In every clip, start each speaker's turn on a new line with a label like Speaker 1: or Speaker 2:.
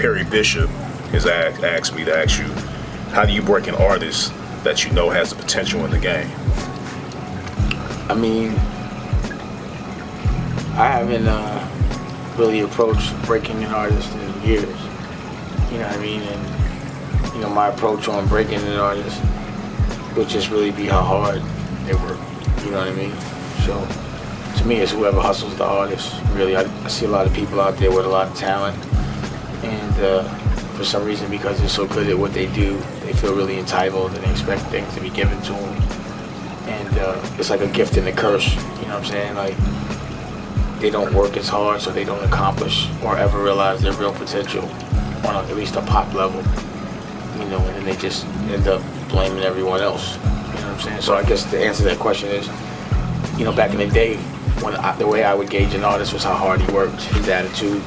Speaker 1: Perry Bishop has asked me to ask you, how do you break an artist that you know has the potential in the game?
Speaker 2: I mean, I haven't really approached breaking an artist in years. You know what I mean? And, you know, my approach on breaking an artist would just really be how hard they work. You know what I mean? So, to me, it's whoever hustles the hardest. Really, I see a lot of people out there with a lot of talent, and for some reason, because they're so good at what they do, they feel really entitled and they expect things to be given to them. And it's like a gift and a curse. You know what I'm saying? Like, they don't work as hard, so they don't accomplish or ever realize their real potential on at least a pop level. You know, and then they just end up blaming everyone else. You know what I'm saying? So I guess the answer to that question is, you know, back in the day, the way I would gauge an artist was how hard he worked, his attitude,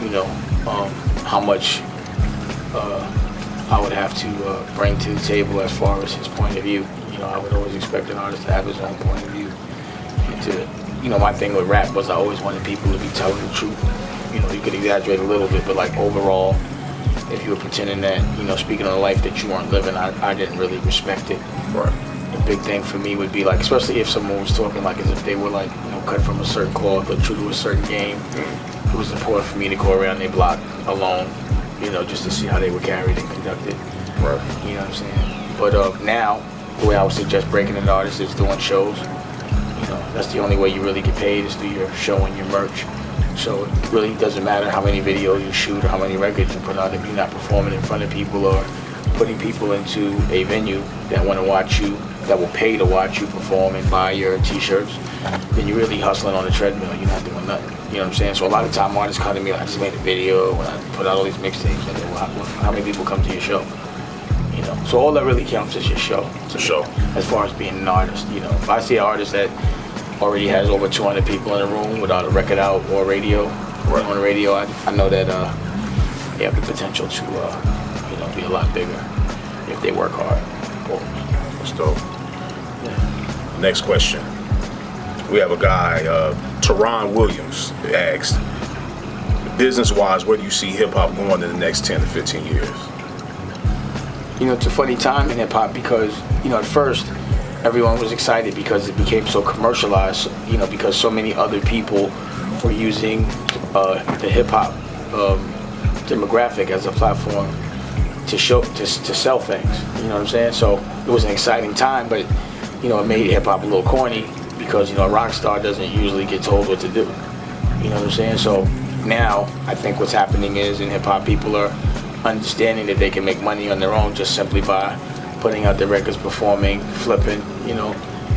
Speaker 2: you know, how much I would have to bring to the table as far as his point of view. You know, I would always expect an artist to have his own point of view. And to, you know, my thing with rap was I always wanted people to be telling the truth. You know, you could exaggerate a little bit, but like overall, if you were pretending that, you know, speaking on a life that you weren't living, I didn't really respect it.
Speaker 1: Right.
Speaker 2: The big thing for me would be like, especially if someone was talking like as if they were like, you know, cut from a certain cloth or true to a certain game. It was important for me to go around their block alone, you know, just to see how they were carried and conducted.
Speaker 1: Right.
Speaker 2: You know what I'm saying? But now, the way I would suggest breaking an artist is doing shows. You know, that's the only way you really get paid is through your show and your merch. So it really doesn't matter how many videos you shoot or how many records you put out if you're not performing in front of people or putting people into a venue that want to watch you, that will pay to watch you perform and buy your t-shirts, then you're really hustling on the treadmill. You're not doing nothing. You know what I'm saying? So a lot of time artists come to me like, I just made a video when I put out all these mixtapes. And then, well, how many people come to your show? You know, so all that really counts is your show.
Speaker 1: It's a show. As
Speaker 2: far as being an artist, you know, if I see an artist that already has over 200 people in the room without a record out or radio,
Speaker 1: right.
Speaker 2: On the radio, I know that they have the potential to, you know, be a lot bigger if they work hard.
Speaker 1: That's dope.
Speaker 2: Yeah.
Speaker 1: Next question. We have a guy, Teron Williams, asked, business-wise, where do you see hip-hop going in the next 10 to 15 years?
Speaker 2: You know, it's a funny time in hip-hop because, you know, at first, everyone was excited because it became so commercialized, you know, because so many other people were using the hip-hop demographic as a platform to sell things, you know what I'm saying? So it was an exciting time, but, you know, it made hip-hop a little corny because, you know, a rock star doesn't usually get told what to do, you know what I'm saying? So now I think what's happening is in hip-hop people are understanding that they can make money on their own just simply by putting out their records, performing, flipping, you know.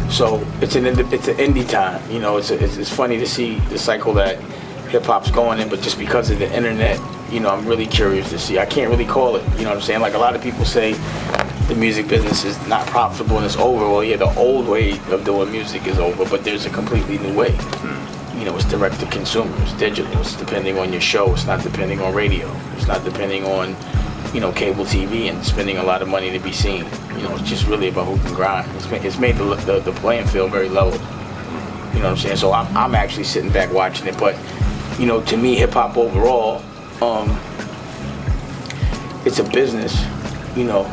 Speaker 2: So it's an indie time, you know. It's funny to see the cycle that hip hop's going in, but just because of the internet, you know, I'm really curious to see. I can't really call it, you know what I'm saying? Like a lot of people say the music business is not profitable and it's over. Well, yeah, the old way of doing music is over, but there's a completely new way. You know, it's direct to consumer, it's digital, it's depending on your show, it's not depending on radio, it's not depending on, you know, cable TV and spending a lot of money to be seen. You know, it's just really about who can grind. It's made the playing field very level. You know what I'm saying? So I'm actually sitting back watching it. But, you know, to me, hip hop overall, it's a business, you know,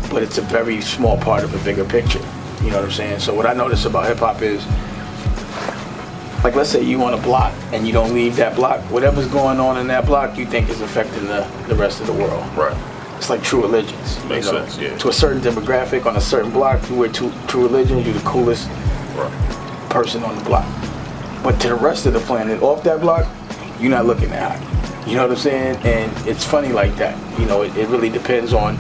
Speaker 2: but it's a very small part of a bigger picture. You know what I'm saying? So what I notice about hip hop is, like, let's say you on a block and you don't leave that block. Whatever's going on in that block, you think is affecting the rest of the world.
Speaker 1: Right.
Speaker 2: It's like true religions.
Speaker 1: Makes sense, yeah.
Speaker 2: To a certain demographic on a certain block, you wear true religion, you're the coolest person on the block. But to the rest of the planet, off that block, you're not looking that high. You know what I'm saying? And it's funny like that. You know, it really depends on,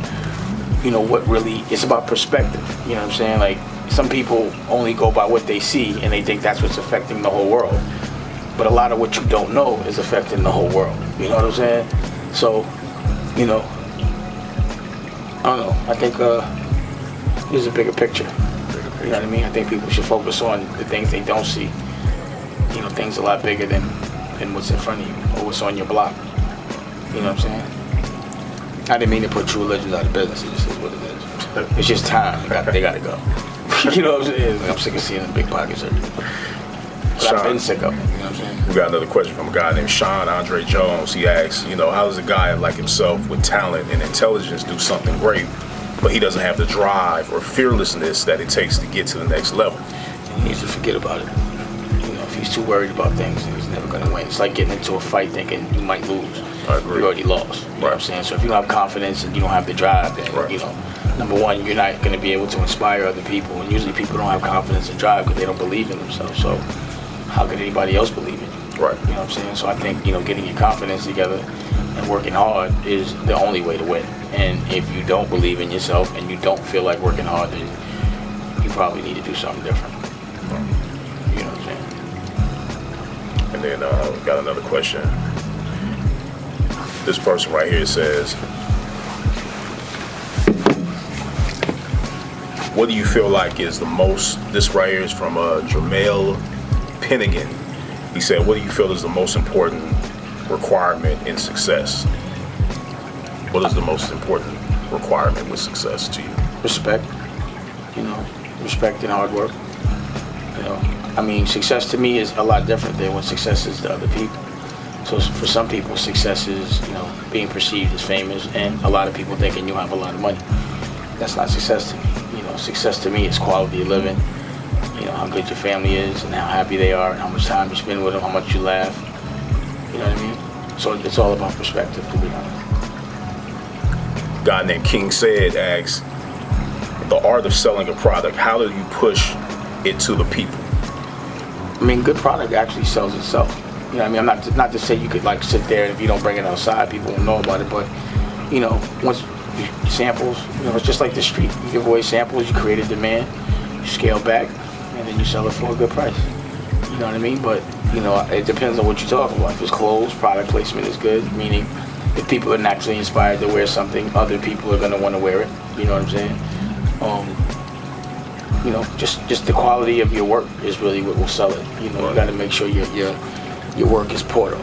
Speaker 2: you know, what really, it's about perspective. You know what I'm saying? Like, some people only go by what they see and they think that's what's affecting the whole world. But a lot of what you don't know is affecting the whole world. You know what I'm saying? So, you know, I don't know. I think there's a bigger picture. You know what I mean? I think people should focus on the things they don't see. You know, things a lot bigger than what's in front of you or what's on your block. You know what I'm saying? I didn't mean to put True Religions out of business. It just is what it is. It's just time. They gotta go. You know what I'm saying? I'm sick of seeing the big pockets everywhere. But I've been sick of it, you know what I'm saying?
Speaker 1: We got another question from a guy named Sean Andre Jones. He asks, how does a guy like himself with talent and intelligence do something great, but he doesn't have the drive or fearlessness that it takes to get to the next level?
Speaker 2: He needs to forget about it. If he's too worried about things, then he's never going to win. It's like getting into a fight thinking you might lose.
Speaker 1: I agree.
Speaker 2: You already lost. You know what I'm saying? So if you don't have confidence and you don't have the drive, then, number one, you're not going to be able to inspire other people. And usually people don't have confidence and drive because they don't believe in themselves. So how could anybody else believe in you?
Speaker 1: Right.
Speaker 2: You know what I'm saying? So I think, getting your confidence together and working hard is the only way to win. And if you don't believe in yourself and you don't feel like working hard, then you probably need to do something different. You know what I'm saying?
Speaker 1: And then we got another question. This person right here says, what do you feel like is the most, this right here is from Jamel Pennigan. He said, what do you feel is the most important requirement in success? What is the most important requirement with success to you?
Speaker 2: Respect. Respect and hard work. Success to me is a lot different than what success is to other people. So for some people, success is, being perceived as famous, and a lot of people thinking you have a lot of money. That's not success to me. Success to me is quality of living, how good your family is and how happy they are and how much time you spend with them, how much you laugh. You know what I mean? So it's all about perspective, to be honest.
Speaker 1: A guy named King Said asks, the art of selling a product, how do you push it to the people?
Speaker 2: Good product actually sells itself. I'm not to say you could sit there and if you don't bring it outside, people won't know about it. But once you samples, it's just like the street. You give away samples, you create a demand, you scale back, and then you sell it for a good price. You know what I mean? But it depends on what you're talking about. If it's clothes, product placement is good. Meaning, if people are naturally inspired to wear something, other people are going to want to wear it. You know what I'm saying? Just the quality of your work is really what will sell it. You got to make sure your work is portal.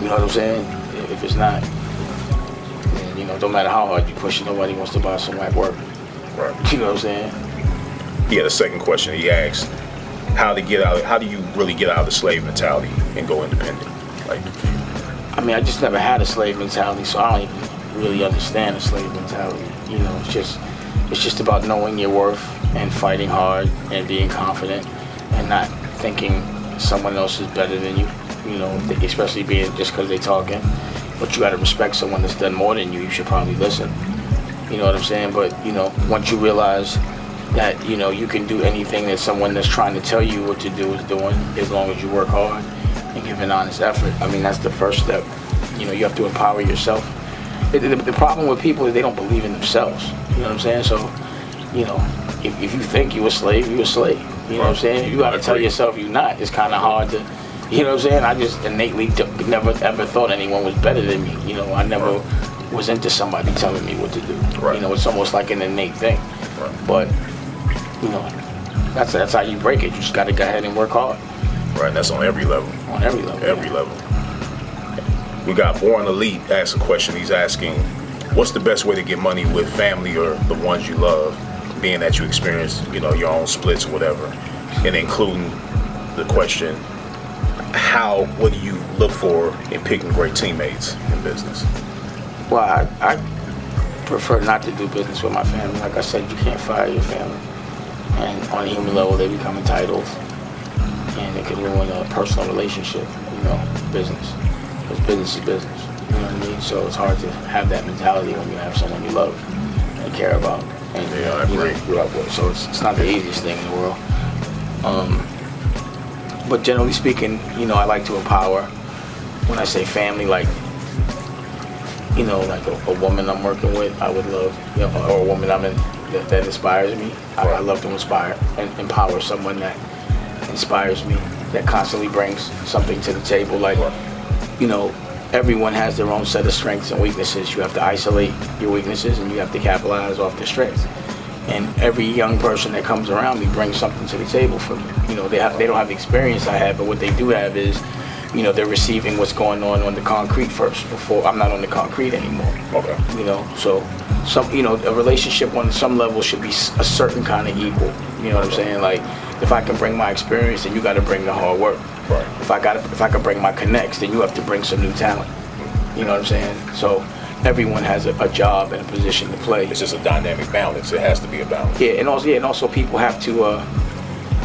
Speaker 2: You know what I'm saying? If it's not, then, no matter how hard you push it, nobody wants to buy some whack work.
Speaker 1: Right.
Speaker 2: You know what I'm saying?
Speaker 1: He had a second question. He asked, how do you really get out of the slave mentality and go independent?
Speaker 2: I just never had a slave mentality, so I don't even really understand a slave mentality. It's just about knowing your worth and fighting hard and being confident and not thinking someone else is better than you, especially being just because they're talking. But you got to respect someone that's done more than you. You should probably listen. You know what I'm saying? But, once you realize that, you can do anything that someone that's trying to tell you what to do is doing, as long as you work hard and give an honest effort. That's the first step. You have to empower yourself. The problem with people is they don't believe in themselves. You know what I'm saying? So, if you think you're a slave, you're a slave. You know what I'm saying? If you got to tell yourself you're not, it's kind of hard to, you know what I'm saying? I just innately never ever thought anyone was better than me. I never was into somebody telling me what to do.
Speaker 1: Right.
Speaker 2: It's almost like an innate thing.
Speaker 1: Right.
Speaker 2: But, that's how you break it. You just got to go ahead and work hard.
Speaker 1: Right, that's on every level.
Speaker 2: On every level.
Speaker 1: Every level. We got Born Elite asked a question. He's asking, what's the best way to get money with family or the ones you love, being that you experience, your own splits or whatever, and including the question, what do you look for in picking great teammates in business?
Speaker 2: Well, I prefer not to do business with my family. Like I said, you can't fire your family. And on a human level, they become entitled. And it can ruin a personal relationship, business. Because business is business, you know what I mean? So it's hard to have that mentality when you have someone you love and care about. And
Speaker 1: I agree.
Speaker 2: Grew up with. So it's not the easiest thing in the world. But generally speaking, I like to empower. When I say family, like a woman I'm working with, I would love, or a woman I'm in that inspires me. I love to inspire and empower someone that inspires me, that constantly brings something to the table. Everyone has their own set of strengths and weaknesses. You have to isolate your weaknesses and you have to capitalize off their strengths. And every young person that comes around me brings something to the table for me. They don't have the experience I have, but what they do have is, they're receiving what's going on the concrete first before I'm not on the concrete anymore.
Speaker 1: Okay.
Speaker 2: So a relationship on some level should be a certain kind of equal. You know what I'm saying? If I can bring my experience, then you got to bring the hard work.
Speaker 1: Right.
Speaker 2: If I can bring my connects, then you have to bring some new talent. You know what I'm saying? So everyone has a job and a position to play.
Speaker 1: It's just a dynamic balance. It has to be a balance.
Speaker 2: Yeah, and also people have to,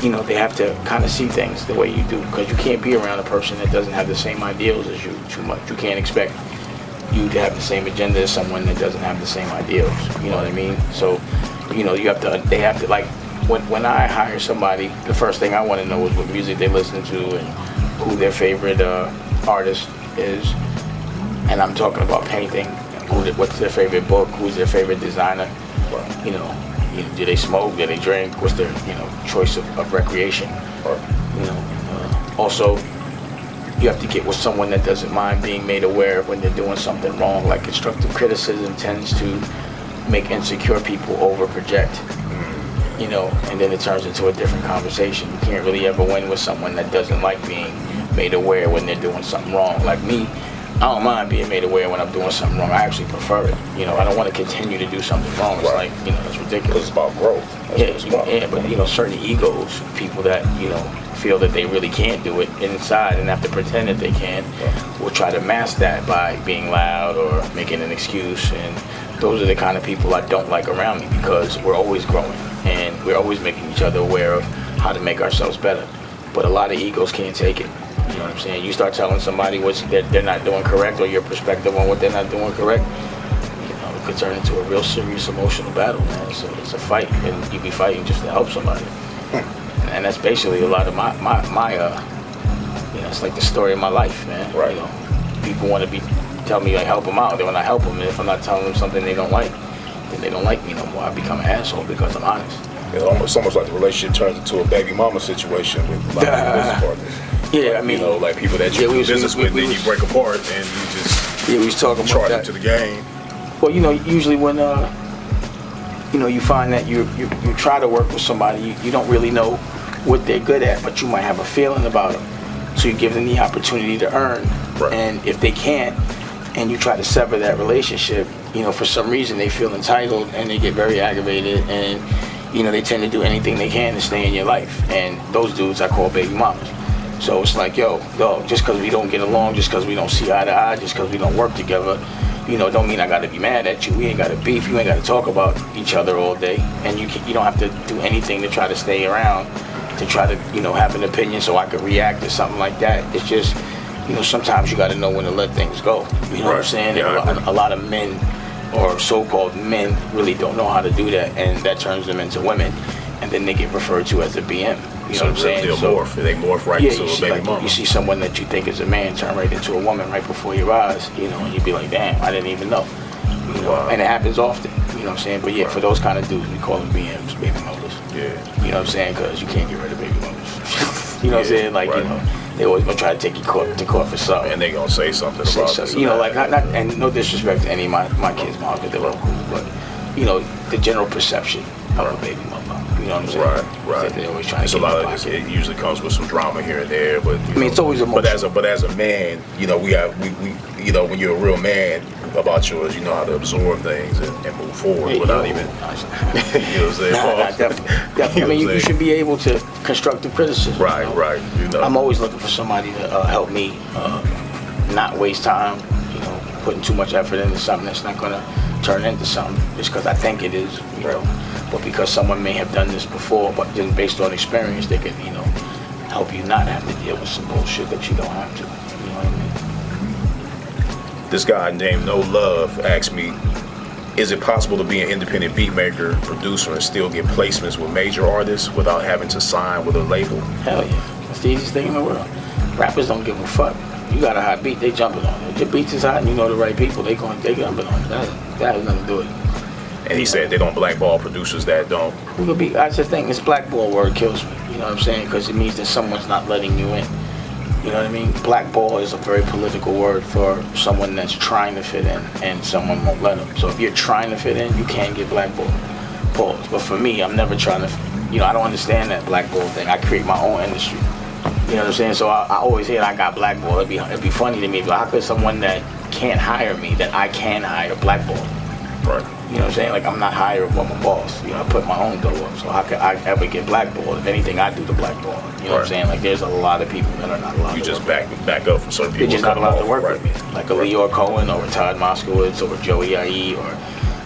Speaker 2: they have to kind of see things the way you do, because you can't be around a person that doesn't have the same ideals as you too much. You can't expect you to have the same agenda as someone that doesn't have the same ideals. You know what I mean? So, they have to, like, when I hire somebody, the first thing I want to know is what music they listen to and who their favorite artist is. And I'm talking about painting. What's their favorite book? Who's their favorite designer?
Speaker 1: Right.
Speaker 2: Do they smoke? Do they drink? What's their choice of recreation?
Speaker 1: Right.
Speaker 2: Also, you have to get with someone that doesn't mind being made aware of when they're doing something wrong. Like, constructive criticism tends to make insecure people over-project. And then it turns into a different conversation. You can't really ever win with someone that doesn't like being made aware when they're doing something wrong. Like me, I don't mind being made aware when I'm doing something wrong. I actually prefer it. I don't want to continue to do something wrong. It's
Speaker 1: Right.
Speaker 2: like, it's ridiculous.
Speaker 1: It's about growth. That's what it's about.
Speaker 2: But certain egos, people that, feel that they really can't do it inside and have to pretend that they can, will try to mask that by being loud or making an excuse. And those are the kind of people I don't like around me, because we're always growing and we're always making each other aware of how to make ourselves better. But a lot of egos can't take it. You know what I'm saying? You start telling somebody what they're not doing correct, or your perspective on what they're not doing correct, it could turn into a real serious emotional battle, man. So it's a fight, and you be fighting just to help somebody. And that's basically a lot of my it's like the story of my life, man.
Speaker 1: Right.
Speaker 2: People want to tell me, like, help them out. Then when I help them, and if I'm not telling them something they don't like, then they don't like me no more. I become an asshole because I'm honest.
Speaker 1: It's almost like the relationship turns into a baby mama situation with a lot of business partners.
Speaker 2: Yeah, I mean,
Speaker 1: like people that you do business with, then you break apart and you just
Speaker 2: we was talking about
Speaker 1: charge
Speaker 2: that.
Speaker 1: them to the game.
Speaker 2: Well, usually when you find that you try to work with somebody, you don't really know what they're good at, but you might have a feeling about them. So you give them the opportunity to earn.
Speaker 1: Right.
Speaker 2: And if they can't, and you try to sever that relationship, for some reason they feel entitled and they get very aggravated, and they tend to do anything they can to stay in your life. And those dudes I call baby mamas. So it's like, yo, just because we don't get along, just because we don't see eye to eye, just because we don't work together, don't mean I got to be mad at you. We ain't got to beef. You ain't got to talk about each other all day. And you don't have to do anything to try to stay around, to try to, have an opinion so I could react to something like that. It's just, sometimes you got to know when to let things go. You know what I'm saying?
Speaker 1: Yeah,
Speaker 2: a lot of men, or so-called men, really don't know how to do that, and that turns them into women, and then they get referred to as a BM. You know what I'm saying?
Speaker 1: They morph right into a baby mama.
Speaker 2: You see someone that you think is a man turn right into a woman right before your eyes, and you'd be like, damn, I didn't even know.
Speaker 1: Wow.
Speaker 2: And it happens often, you know what I'm saying? But yeah, for those kind of dudes, we call them BMs, baby mamas.
Speaker 1: Yeah.
Speaker 2: You know what I'm saying? Because you can't get rid of baby mamas. You know what I'm saying? Like,
Speaker 1: right.
Speaker 2: They always gonna try to take you to court for something.
Speaker 1: And they gonna say something about this.
Speaker 2: Like, not, and no disrespect to any of my kids' moms, because they're all cool, but, the general perception of a baby mama. You know what I'm saying?
Speaker 1: Right.
Speaker 2: They always trying
Speaker 1: It's
Speaker 2: to
Speaker 1: a
Speaker 2: get
Speaker 1: lot
Speaker 2: in
Speaker 1: of
Speaker 2: your
Speaker 1: this.
Speaker 2: pocket.
Speaker 1: It usually comes with some drama here and there, but
Speaker 2: it's always emotional.
Speaker 1: But as a man, we when you're a real man about yours, you know how to absorb things and move forward without even. You know what I'm saying?
Speaker 2: Definitely. I mean, you should be able to constructive criticism.
Speaker 1: Right.
Speaker 2: I'm always looking for somebody to help me not waste time. Putting too much effort into something that's not gonna turn into something just because I think it is. But because someone may have done this before, but just based on experience, they could, help you not have to deal with some bullshit that you don't have to. You know what I mean?
Speaker 1: This guy named No Love asked me, is it possible to be an independent beat maker, producer, and still get placements with major artists without having to sign with a label?
Speaker 2: Hell yeah. That's the easiest thing in the world. Rappers don't give a fuck. You got a hot beat, they jumping on it. If your beats is hot and you know the right people, they jumping on it. That has nothing to do with it.
Speaker 1: And he said they don't blackball producers that don't.
Speaker 2: That's the thing. This blackball word kills me. You know what I'm saying? Because it means that someone's not letting you in. You know what I mean? Blackball is a very political word for someone that's trying to fit in and someone won't let them. So if you're trying to fit in, you can get blackballed. Pause. But for me, I'm never trying to. I don't understand that blackball thing. I create my own industry. You know what I'm saying? So I always hear I got blackballed. It'd be funny to me. But how could someone that can't hire me, that I can hire, blackball?
Speaker 1: Right.
Speaker 2: You know what I'm saying? Like, I'm not higher than my boss. You know, I put my own dough up. So how could I ever get blackballed? If anything, I do the blackball. You know what I'm saying? Like, there's a lot of people that are not allowed
Speaker 1: You
Speaker 2: to
Speaker 1: just
Speaker 2: work.
Speaker 1: back up from certain people.
Speaker 2: They're just not allowed to work
Speaker 1: right.
Speaker 2: with me. Like a Leor Cohen or a Todd Moskowitz or Joey IE or,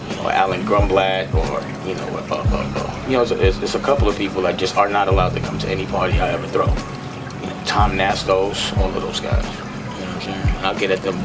Speaker 2: you know, Alan Grumblatt or, you know, it's a couple of people that just are not allowed to come to any party I ever throw. You know, Tom Nastos, all of those guys. You know what I'm saying? And I'll get at them